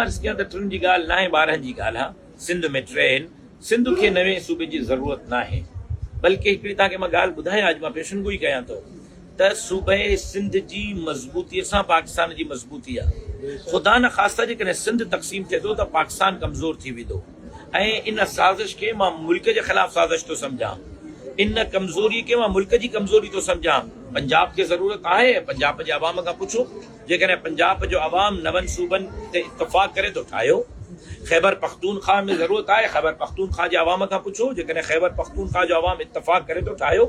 अर्ज़ कयां त टिनि जी ॻाल्हि न आहे, 12 जी ॻाल्हि आहे। सिंध में ट्रेन, सिंध खे नवे सूबे जी ज़रूरत न आहे, बल्कि हिकिड़ी तव्हांखे मां ॻाल्हि ॿुधायां, अॼु मां पेशनगोई कयां थो त सूबे सिंध जी मज़बूतीअ सां पाकिस्तान जी मज़बूती आहे। ख़ुदा न ख़ास्ता जेकॾहिं सिंध तक़सीम थिए थो त पाकिस्तान कमज़ोर थी वेंदो, ऐं इन साज़िश खे मां मुल्क जे ख़िलाफ़ साज़िश थो सम्झां, इन कमज़ोरी खे मां मुल्क जी कमज़ोरी थो सम्झां। पंजाब खे ज़रूरत आहे, पंजाब जे अवाम खां पुछो, जेकॾहिं पंजाब जो अवाम 9 सूबनि ते इत्तफ़ाक़ करे तो ठाहियो। खैबर पख्तूनख्वा में ज़रूरत आहे, खैबर पख्तूनख्वा जे अवाम खां पुछो, जेकॾहिं खैबर पख्तूनख्वा जो अवाम इत्तफ़ाक़ करे तो ठाहियो।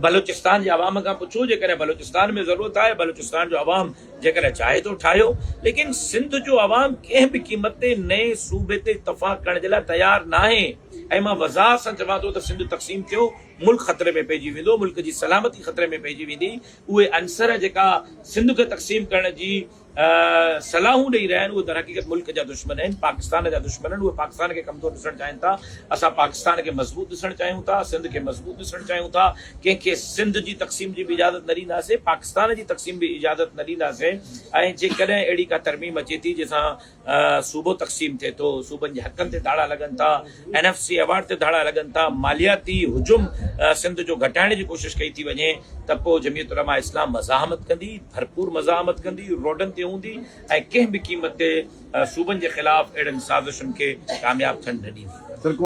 बलूचिस्तान जे अवाम खां पुछो, जेकॾहिं बलूचिस्तान में ज़रूरत आहे, बलूचिस्तान जो अवाम जेकॾहिं चाहे तो ठाहियो। लेकिन सिंध जो अवाम कंहिं बि क़ीमत ते नए सूबे ते इत्तफ़ाक़ करण जे लाइ तयारु न आहे, ऐं मां वज़ाहत सां चवां थो त सिंध तक़सीम थियो, मुल्क ख़तरे में पइजी वेंदो, मुल्क जी सलामती ख़तरे में पइजी वेंदी। उहे अंसर जेका सिंध खे तक़सीम करण जी सलाहूं ॾेई रहिया आहिनि, उहे दर हक़ीक़त मुल्क जा दुश्मन आहिनि, पाकिस्तान जा दुश्मन आहिनि। उहे पाकिस्तान खे कमज़ोर ॾिसणु चाहिनि था, असां पाकिस्तान खे मज़बूत ॾिसणु चाहियूं था, सिंध खे मज़बूत ॾिसणु चाहियूं था। कंहिंखे सिंध जी तक़सीम जी बि इजाज़त न ॾींदासीं, पाकिस्तान जी तक़सीम बि इजाज़त न ॾींदासीं। ऐं जेकॾहिं अहिड़ी का तरमीम अचे थी जंहिंसां सूबो तक़सीम थिए थो, सूबनि जे हक़नि ते धाड़ा लॻनि था, NFC अवार्ड ते धाड़ा लॻनि था, मालियाती हुजुम सिंध जो घटाइण जी कोशिशि कई थी वञे, त पोइ जमियत उलमा इस्लाम मज़ाहमत कंदी, भरपूर मज़ाहमत कंदी, रोडनि ते हूंदी, ऐं कंहिं बि क़ीमत ते सूबनि जे ख़िलाफ़ अहिड़नि साज़िशुनि खे कामयाबु थियणु न ॾींदी।